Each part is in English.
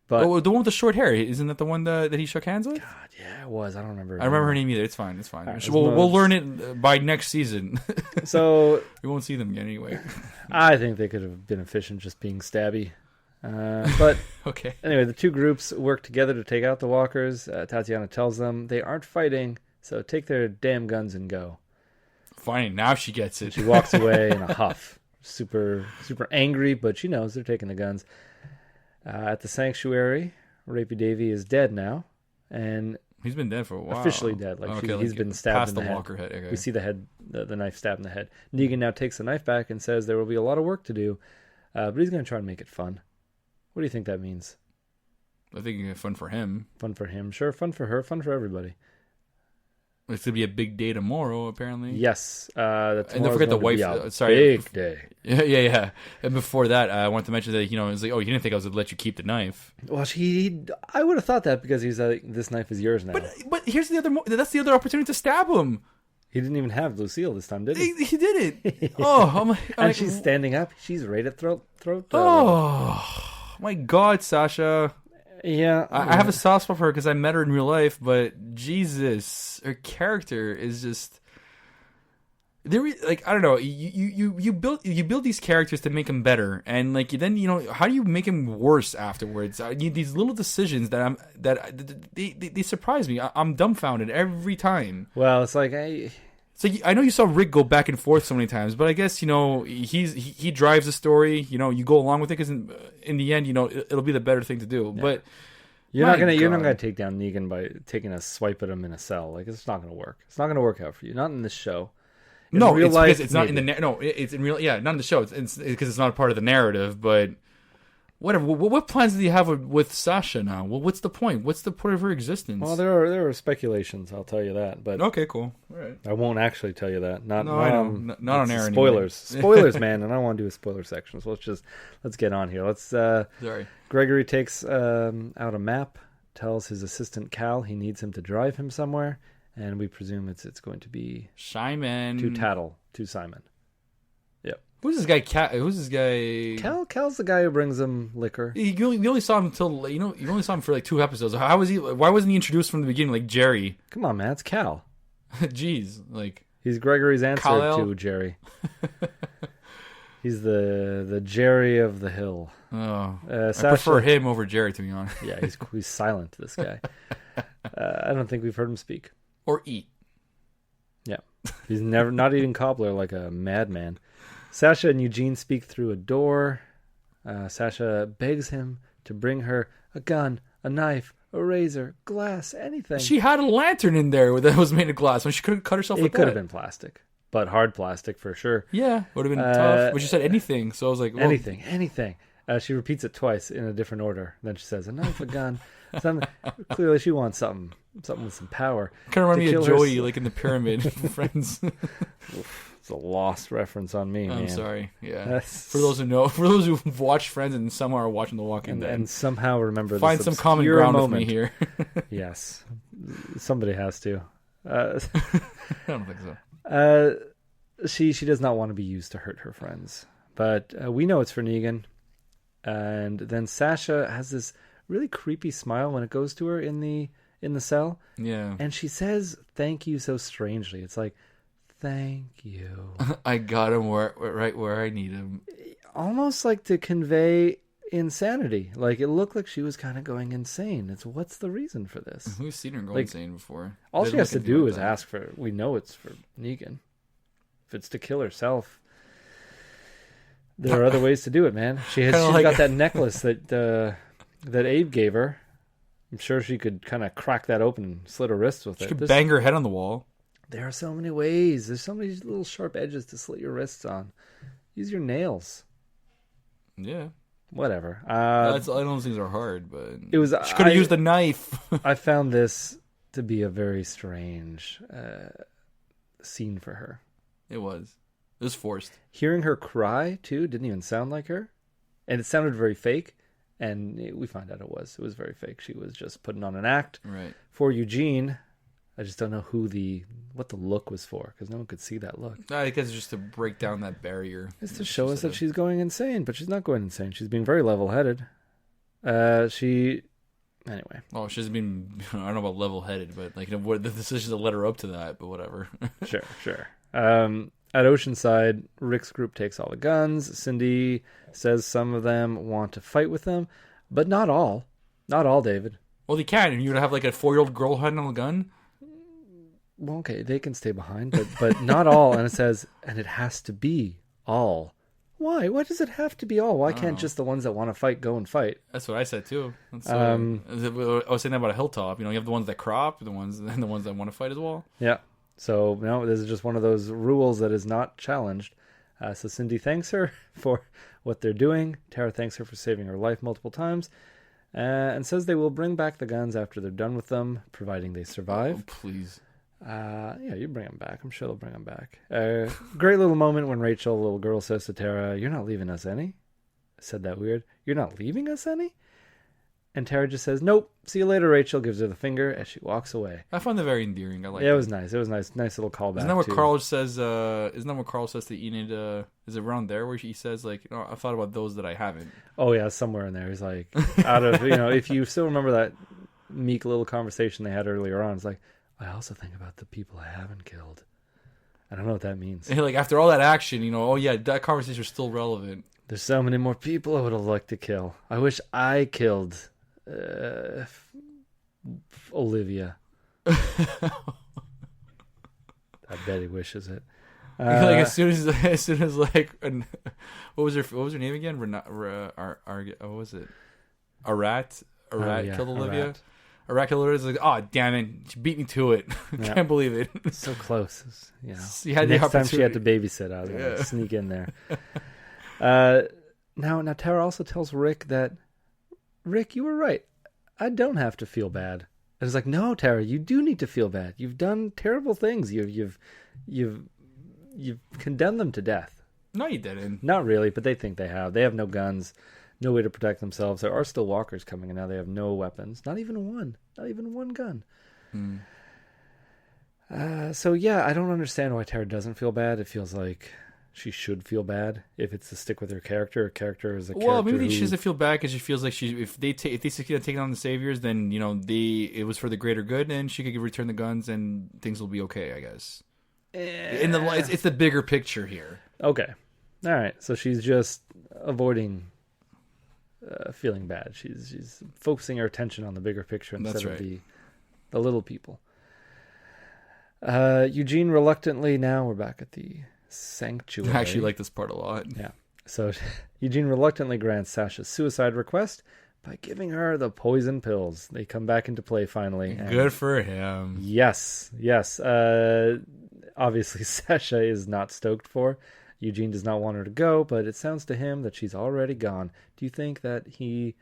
But the one with the short hair, isn't that the one that he shook hands with? God, yeah, it was. I don't remember. I don't remember her name either. It's fine. It's fine. Right, We'll learn it by next season. So we won't see them again anyway. I think they could have been efficient just being stabby. But okay. Anyway, the two groups work together to take out the walkers. Tatiana tells them they aren't fighting, so take their damn guns and go. Fine, now she gets it. She walks away in a huff. Super, super angry, but she knows they're taking the guns. At the sanctuary, Rapey Davy is dead now. And he's been dead for a while. Officially dead. He's been stabbed in the head. Walker head. Okay. We see the head, the knife stabbed in the head. Negan now takes the knife back and says there will be a lot of work to do, but he's going to try and make it fun. What do you think that means? I think it's fun for him. Fun for him. Sure, fun for her, fun for everybody. It's going to be a big day tomorrow, apparently. Yes. And don't forget the wife. Big day. Yeah. And before that, I wanted to mention that, it's like, oh, you didn't think I was going to let you keep the knife. Well, I would have thought that because he's like, this knife is yours now. But here's that's the other opportunity to stab him. He didn't even have Lucille this time, did he? He did it. Oh, and she's standing up. She's right at throat. Oh, my God, Sasha. Yeah. I have a soft spot for her because I met her in real life, but Jesus, her character is just... I don't know. You build these characters to make them better, and then how do you make them worse afterwards? I need these little decisions that they surprise me. I'm dumbfounded every time. Well, it's like I know you saw Rick go back and forth so many times, but I guess he drives the story. You go along with it because in the end, it'll be the better thing to do. Yeah. But you're not gonna take down Negan by taking a swipe at him in a cell. It's not gonna work. It's not gonna work out for you. Not in this show. In real life, it's not in the it's in real. Yeah, not in the show. It's because it's not a part of the narrative. But whatever. What plans do you have with Sasha now? Well, what's the point? What's the point of her existence? Well, there are speculations. I'll tell you that. But okay, cool. All right. I won't actually tell you that. Not on air. Spoilers, anyway. Spoilers, man. And I don't want to do a spoiler section. So let's get on here. Sorry. Gregory takes out a map. Tells his assistant Cal he needs him to drive him somewhere. And we presume it's going to be Simon to Simon. Yep. Who's this guy? Who's this guy? Cal's the guy who brings him liquor. You only saw him until you only saw him for 2 episodes. How was he? Why wasn't he introduced from the beginning like Jerry? Come on, man, it's Cal. Jeez, he's Gregory's answer Kal-El? to Jerry. He's the Jerry of the hill. Oh, Sasha, I prefer him over Jerry, to be honest. Yeah, he's silent. This guy. I don't think we've heard him speak. Or eat. Yeah. He's not eating cobbler like a madman. Sasha and Eugene speak through a door. Sasha begs him to bring her a gun, a knife, a razor, glass, anything. She had a lantern in there that was made of glass. When she could have cut herself with that. It could have been plastic, but hard plastic for sure. Yeah, would have been tough. But she said anything, so I was like, well, anything. She repeats it twice in a different order. Then she says, a knife, a gun. Clearly she wants something with some power. Kind of remind me of Joey, in the pyramid. Friends. It's a lost reference on me, man. I'm sorry. Yeah. For those who've watched Friends and somehow are watching The Walking Dead. And somehow remember find some common ground with me here. Yes. Somebody has to. I don't think so. She does not want to be used to hurt her friends. But we know it's for Negan. And then Sasha has this really creepy smile when it goes to her in the cell. Yeah. And she says thank you so strangely. It's like, thank you. I got him right where I need him. Almost like to convey insanity. It looked like she was kind of going insane. What's the reason for this? We've seen her go insane before. All she has to do is ask for, we know it's for Negan. If it's to kill herself, there are other ways to do it, man. She's got that necklace that Abe gave her. I'm sure she could kind of crack that open and slit her wrists with it. She could bang her head on the wall. There are so many ways. There's so many little sharp edges to slit your wrists on. Use your nails. Yeah. Whatever. I don't think things are hard, but she could have used a knife. I found this to be a very strange scene for her. It was. It was forced. Hearing her cry, too, didn't even sound like her. And it sounded very fake. And we find out it was very fake. She was just putting on an act for Eugene. I just don't know what the look was for, because no one could see that look. I guess it's just to break down that barrier. It's to show us that she's going insane, but she's not going insane. She's being very level-headed. Anyway. Oh, she's been, I don't know about level-headed, but like, what the decisions that led her up to that, but whatever. Sure. At Oceanside, Rick's group takes all the guns. Cindy says some of them want to fight with them, but not all. Not all, David. Well, they can. You're going to have like a 4-year-old girl hiding on a gun? Well, okay, they can stay behind, but not all. And it says, and it has to be all. Why? Why does it have to be all? Why can't just the ones that want to fight go and fight? That's what I said too. I was saying that about a hilltop. You know, you have the ones that crop, and the ones that want to fight as well. Yeah. So no, this is just one of those rules that is not challenged. So Cindy thanks her for what they're doing. Tara thanks her for saving her life multiple times, and says they will bring back the guns after they're done with them, providing they survive. Oh, please. Yeah, you bring them back. I'm sure they'll bring them back. Great little moment when Rachel, the little girl, says to Tara, "You're not leaving us any." I said that weird. "You're not leaving us any?" And Tara just says, "Nope. See you later, Rachel." Gives her the finger as she walks away. I found that very endearing. I like. Yeah, it was nice. It was nice. Nice little callback. Isn't that what Carl says? Isn't that what Carl says to Enid? Is it around there where he says like, "Oh, I thought about those that I haven't." Oh yeah, somewhere in there. He's like, out of if you still remember that meek little conversation they had earlier on, it's like, I also think about the people I haven't killed. I don't know what that means. And like after all that action, oh yeah, that conversation is still relevant. There's so many more people I would have liked to kill. I wish I killed Olivia. I bet he wishes it. Like as soon as like, what was her name again? What was it? Arat killed Olivia. Arat killed Olivia. Like, oh damn it, she beat me to it. Yeah. Can't believe it. So close. She had Next time she had to babysit, I was gonna sneak in there. Now Tara also tells Rick that, Rick, you were right. I don't have to feel bad. And it's like, no, Tara, you do need to feel bad. You've done terrible things. You've condemned them to death. No, you didn't. Not really, but they think they have. They have no guns, no way to protect themselves. There are still walkers coming, and now they have no weapons. Not even one gun. So yeah, I don't understand why Tara doesn't feel bad. It feels like she should feel bad if it's to stick with her character. Her character is a character. Well, maybe she doesn't feel bad because she feels like if they succeed at taking on the saviors, then it was for the greater good, and she could return the guns, and things will be okay, I guess. It's the bigger picture here. Okay, all right. So she's just avoiding feeling bad. She's focusing her attention on the bigger picture instead of the little people. Eugene reluctantly. Now we're back at the sanctuary. I actually like this part a lot. Yeah. So Eugene reluctantly grants Sasha's suicide request by giving her the poison pills. They come back into play finally. Good for him. Yes. Obviously, Sasha is not stoked for. Eugene does not want her to go, but it sounds to him that she's already gone. Do you think that he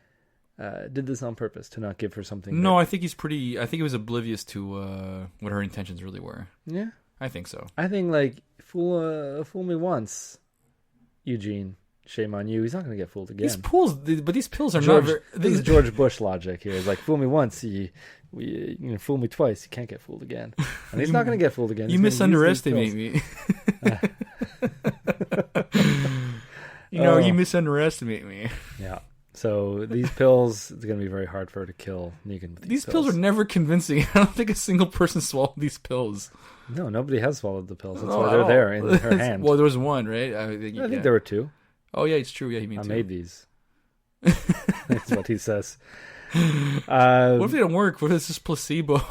did this on purpose to not give her something? No, I think he was oblivious to what her intentions really were. Yeah. I think so. I think, like, fool me once, Eugene. Shame on you. He's not going to get fooled again. These pills are this is George Bush logic here. It's like, fool me once, you fool me twice, you can't get fooled again. And he's not going to get fooled again. You misunderestimate me. You misunderestimate me. Yeah. So these pills, it's going to be very hard for her to kill Negan with these pills are never convincing. I don't think a single person swallowed these pills. No, nobody has swallowed the pills. That's why they're there in her hand. Well, there was one, right? I think there were two. Oh, yeah, it's true. Yeah, he means I made these. That's what he says. What if they don't work? What if it's just placebo?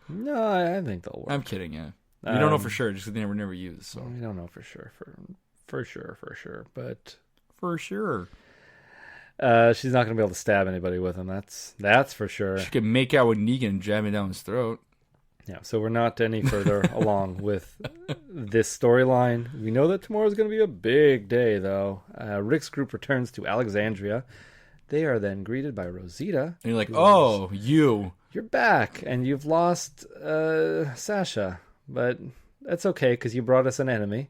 No, I think they'll work. I'm kidding, yeah. We don't know for sure, just because they were never used. So. We don't know for sure. For sure. But for sure. She's not going to be able to stab anybody with them. That's for sure. She can make out with Negan and jam it down his throat. Yeah, so we're not any further along with this storyline. We know that tomorrow's going to be a big day, though. Rick's group returns to Alexandria. They are then greeted by Rosita. And you're like, oh, you're back, and you've lost Sasha. But that's okay, because you brought us an enemy.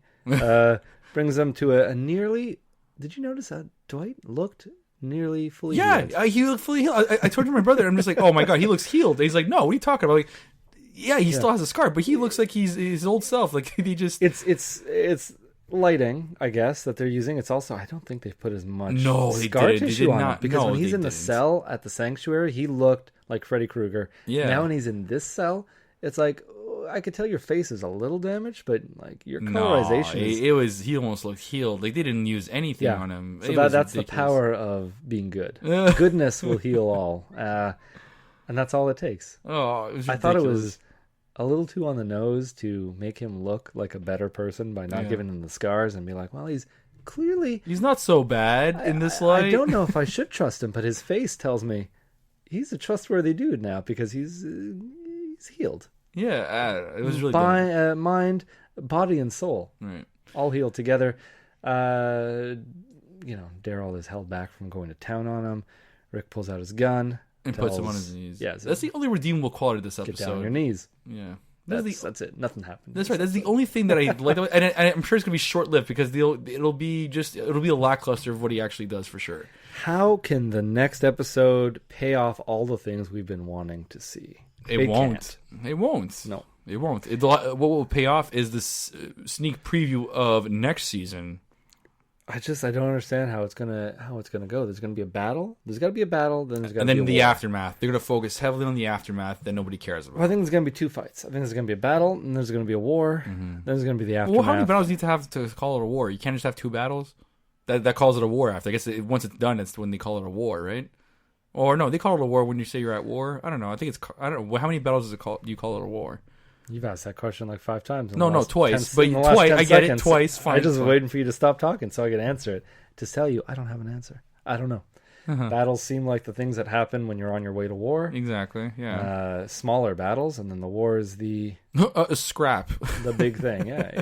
Brings them to a nearly... Did you notice that Dwight looked nearly fully healed? Yeah, he looked fully healed. I told my brother, I'm just like, oh my God, he looks healed. And he's like, no, what are you talking about? Like, yeah, he still has a scar, but he looks like he's his old self. Like he just... It's lighting, I guess, that they're using. It's also, I don't think they've put as much scar tissue on him, because when he's in the cell at the sanctuary, he looked like Freddy Krueger. Yeah. Now when he's in this cell, it's like, I could tell your face is a little damaged, but like your colorization he almost looked healed. Like they didn't use anything on him. So that's the power of being good. Goodness will heal all, and that's all it takes. Oh, it was ridiculous. I thought it was a little too on the nose to make him look like a better person by not giving him the scars and be like, well, he's not so bad in this light. I don't know if I should trust him, but his face tells me he's a trustworthy dude now because he's healed. Yeah, it was really mind, body, and soul, right, all healed together. Daryl is held back from going to town on him. Rick pulls out his gun and puts him on his knees. Yeah, that's the only redeemable quality of this episode. Get down on your knees. Yeah. That's it. Nothing happened. That's right. That's the only thing that I like, and I'm sure it's gonna be short lived because it'll be a lackluster of what he actually does for sure. How can the next episode pay off all the things we've been wanting to see? It won't. It won't. No, it won't. What will pay off is this sneak preview of next season. I don't understand how it's gonna go. There's gonna be a battle. There's got to be a battle. Then there's got to be a war. The aftermath. They're gonna focus heavily on the aftermath that nobody cares about. Well, I think there's gonna be two fights. I think there's gonna be a battle, and there's gonna be a war. Then there's gonna be the aftermath. Well, how many battles do you have to call it a war? You can't just have two battles. That calls it a war after. I guess once it's done, it's when they call it a war, right? Or no, they call it a war when you say you're at war. I don't know. I don't know. How many battles do you call it a war? You've asked that question like 5 times. No, twice. But twice. I get it twice. Fine. I just was waiting for you to stop talking so I could answer it. To tell you, I don't have an answer. I don't know. Battles seem like the things that happen when you're on your way to war. Exactly. Yeah. Smaller battles, and then the war is the a scrap. The big thing. Yeah.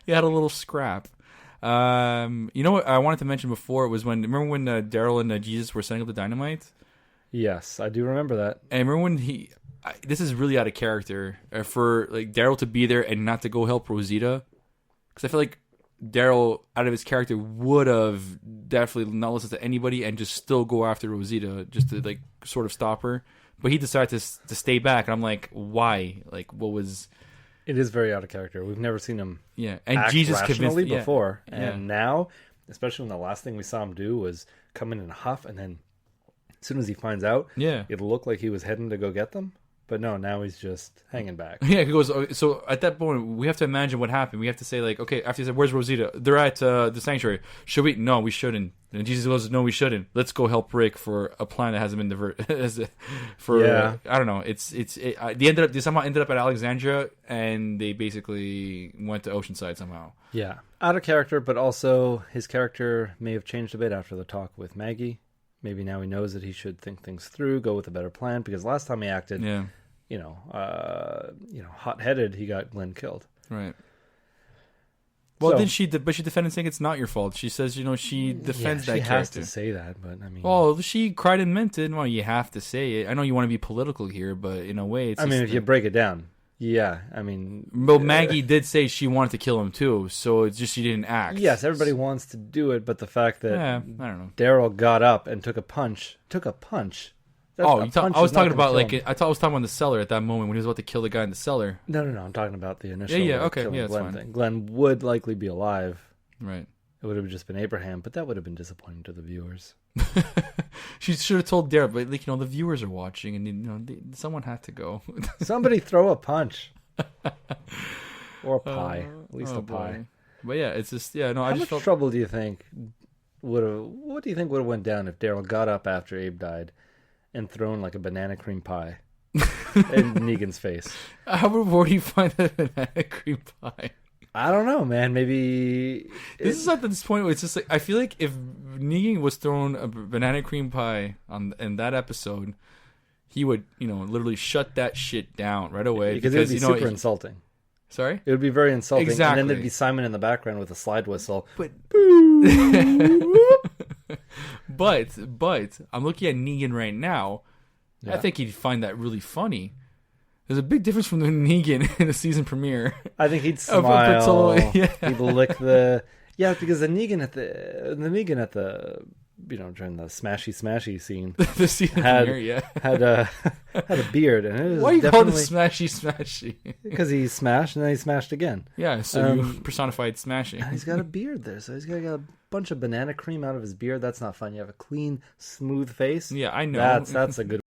You had a little scrap. You know what I wanted to mention before was remember when Daryl and Jesus were setting up the dynamite? Yes, I do remember that. And remember when this is really out of character for like Daryl to be there and not to go help Rosita, because I feel like Daryl, out of his character, would have definitely not listened to anybody and just still go after Rosita just to like sort of stop her. But he decided to stay back, and I'm like, why? Like, what was? It is very out of character. We've never seen him and act Jesus rationally convinced before, and now, especially when the last thing we saw him do was come in a huff, and then as soon as he finds out, it looked like he was heading to go get them. But no, now he's just hanging back. Yeah, he goes. So at that point, we have to imagine what happened. We have to say like, okay, after he said, "Where's Rosita?" They're at the sanctuary. Should we? No, we shouldn't. And Jesus goes, "No, we shouldn't. Let's go help Rick for a plan that hasn't been diverted." I don't know. They somehow ended up at Alexandria, and they basically went to Oceanside somehow. Yeah, out of character, but also his character may have changed a bit after the talk with Maggie. Maybe now he knows that he should think things through, go with a better plan. Because last time he acted, hot-headed, he got Glenn killed. Right. Well, then she defended saying it's not your fault. She says, she defends that character. She has to say that, but I mean... Well, she cried and meant it. Well, you have to say it. I know you want to be political here, but in a way, it's... if you break it down, yeah, I mean... Well, Maggie did say she wanted to kill him, too, so it's just she didn't act. Yes, everybody wants to do it, but the fact that I don't know. Daryl got up and took a punch... I was talking about I was talking about the cellar at that moment when he was about to kill the guy in the cellar. No, I'm talking about the initial Glenn fine. Thing. Glenn would likely be alive. Right. It would have just been Abraham, but that would have been disappointing to the viewers. She should have told Daryl, but the viewers are watching, and someone had to go. Somebody throw a punch or a pie, at least a pie. Boy. But yeah, it's just I How just much trouble do you think would have went down if Daryl got up after Abe died and thrown like a banana cream pie in Negan's face? How would you find that banana cream pie? I don't know, man. Maybe this is at this point where it's just like I feel like if Negan was thrown a banana cream pie in that episode, he would literally shut that shit down right away because it would be super insulting. Sorry, it would be very insulting. Exactly. And then there'd be Simon in the background with a slide whistle. But I'm looking at Negan right now. Yeah. I think he'd find that really funny. There's a big difference from the Negan in the season premiere. I think he'd smile. He'd lick because the Negan at the during the smashy scene the season premiere, had a beard, and it was Why do you call him definitely Smashy? because he smashed and then he smashed again. Yeah, so you personified Smashy. And he's got a beard there, so he's got a bunch of banana cream out of his beard. That's not fun. You have a clean, smooth face. Yeah, I know. That's a good